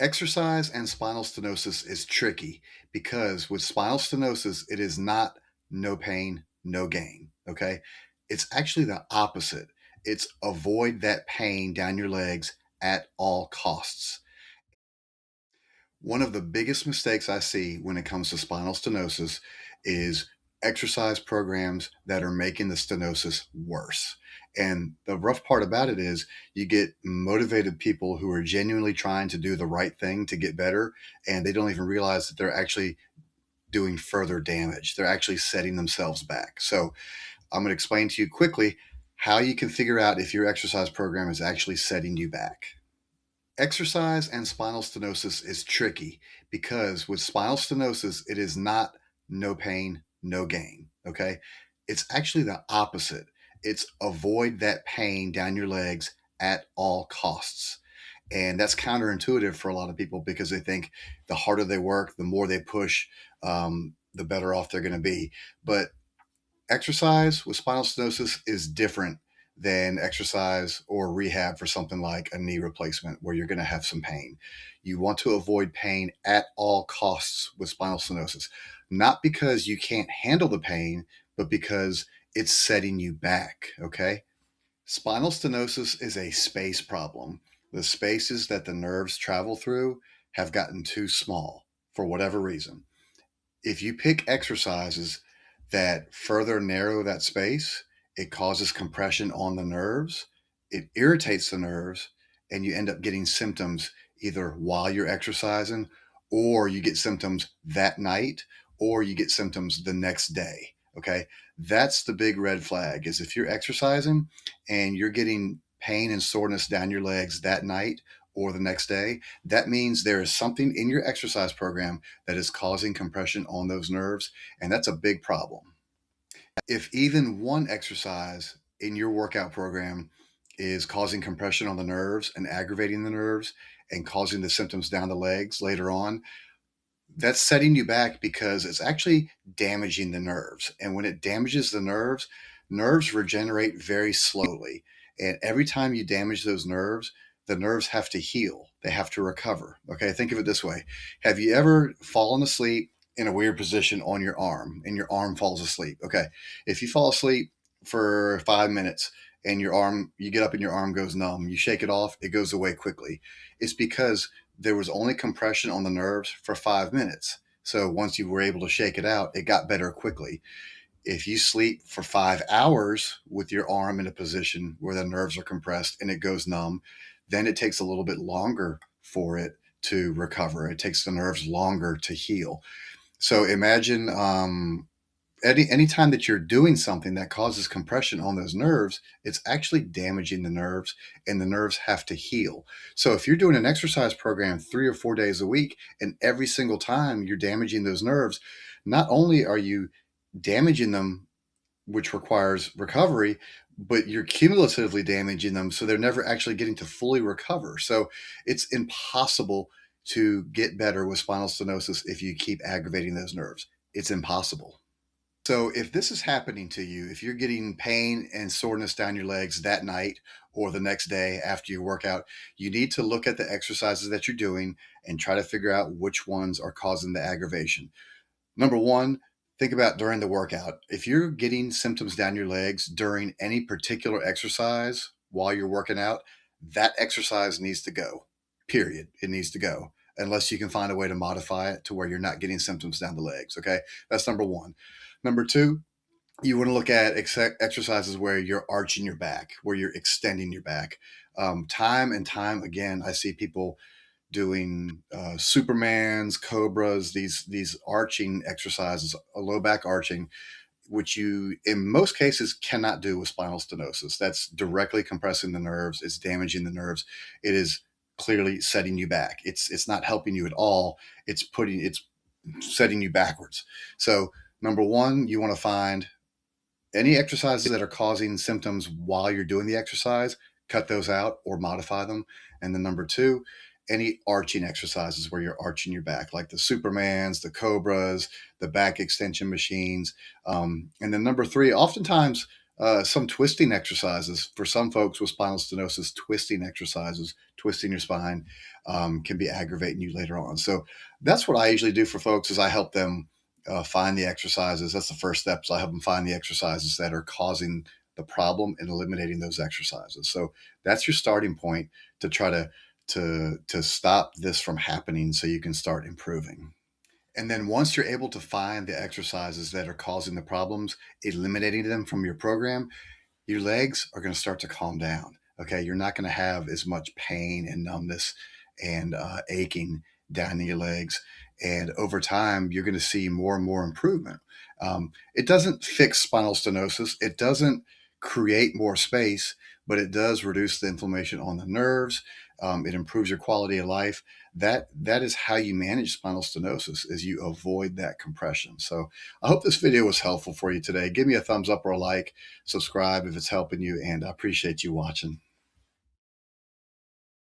Exercise and spinal stenosis is tricky because with spinal stenosis, it is not no pain, no gain. Okay. It's actually the opposite. It's avoid that pain down your legs at all costs. One of the biggest mistakes I see when it comes to spinal stenosis is exercise programs that are making the stenosis worse. And the rough part about it is you get motivated people who are genuinely trying to do the right thing to get better, and they don't even realize that they're actually doing further damage. They're actually setting themselves back. So I'm going to explain to you quickly how you can figure out if your exercise program is actually setting you back. Exercise and spinal stenosis is tricky because with spinal stenosis, it is not no pain, no gain. Okay. It's actually the opposite. It's avoid that pain down your legs at all costs. And that's counterintuitive for a lot of people because they think the harder they work, the more they push, the better off they're going to be. But exercise with spinal stenosis is different than exercise or rehab for something like a knee replacement where you're going to have some pain. You want to avoid pain at all costs with spinal stenosis, not because you can't handle the pain, but because it's setting you back. Okay. Spinal stenosis is a space problem. The spaces that the nerves travel through have gotten too small for whatever reason. If you pick exercises that further narrow that space, it causes compression on the nerves, it irritates the nerves, and you end up getting symptoms either while you're exercising, or you get symptoms that night, or you get symptoms the next day. Okay. That's the big red flag is if you're exercising and you're getting pain and soreness down your legs that night or the next day, that means there is something in your exercise program that is causing compression on those nerves, and that's a big problem. If even one exercise in your workout program is causing compression on the nerves and aggravating the nerves and causing the symptoms down the legs later on, that's setting you back because it's actually damaging the nerves. And when it damages the nerves, nerves regenerate very slowly. And every time you damage those nerves, the nerves have to heal, they have to recover. Okay, think of it this way. Have you ever fallen asleep in a weird position on your arm and your arm falls asleep? Okay, if you fall asleep for 5 minutes and your arm, you get up and your arm goes numb, you shake it off, it goes away quickly. It's because there was only compression on the nerves for 5 minutes. So once you were able to shake it out, it got better quickly. If you sleep for 5 hours with your arm in a position where the nerves are compressed and it goes numb, then it takes a little bit longer for it to recover. It takes the nerves longer to heal. So imagine anytime that you're doing something that causes compression on those nerves, it's actually damaging the nerves and the nerves have to heal. So if you're doing an exercise program 3 or 4 days a week and every single time you're damaging those nerves, not only are you damaging them, which requires recovery, but you're cumulatively damaging them. So they're never actually getting to fully recover. So it's impossible to get better with spinal stenosis if you keep aggravating those nerves. It's impossible. So if this is happening to you, if you're getting pain and soreness down your legs that night or the next day after your workout, you need to look at the exercises that you're doing and try to figure out which ones are causing the aggravation. Number one, think about during the workout. If you're getting symptoms down your legs during any particular exercise while you're working out, that exercise needs to go. Period. It needs to go unless you can find a way to modify it to where you're not getting symptoms down the legs. Okay. That's number one. Number two, you want to look at exercises where you're arching your back, where you're extending your back. Time and time again, I see people doing Supermans, cobras, these arching exercises, a low back arching, which you in most cases cannot do with spinal stenosis. That's directly compressing the nerves. It's damaging the nerves. It is clearly setting you back. It's not helping you at all. It's setting you backwards. So number one, you want to find any exercises that are causing symptoms while you're doing the exercise, cut those out or modify them. And then number two, any arching exercises where you're arching your back, like the Supermans, the Cobras, the back extension machines. And then number three, oftentimes some twisting exercises for some folks with spinal stenosis. Twisting exercises, twisting your spine, can be aggravating you later on. So that's what I usually do for folks is I help them find the exercises. That's the first step. So I help them find the exercises that are causing the problem and eliminating those exercises. So that's your starting point to try to stop this from happening so you can start improving. And then once you're able to find the exercises that are causing the problems, eliminating them from your program, your legs are going to start to calm down. Okay. You're not going to have as much pain and numbness and aching down in your legs. And over time, you're going to see more and more improvement. It doesn't fix spinal stenosis, it doesn't create more space, but it does reduce the inflammation on the nerves. It improves your quality of life. That is how you manage spinal stenosis, is you avoid that compression. So I hope this video was helpful for you today. Give me a thumbs up or a like, subscribe if it's helping you, and I appreciate you watching.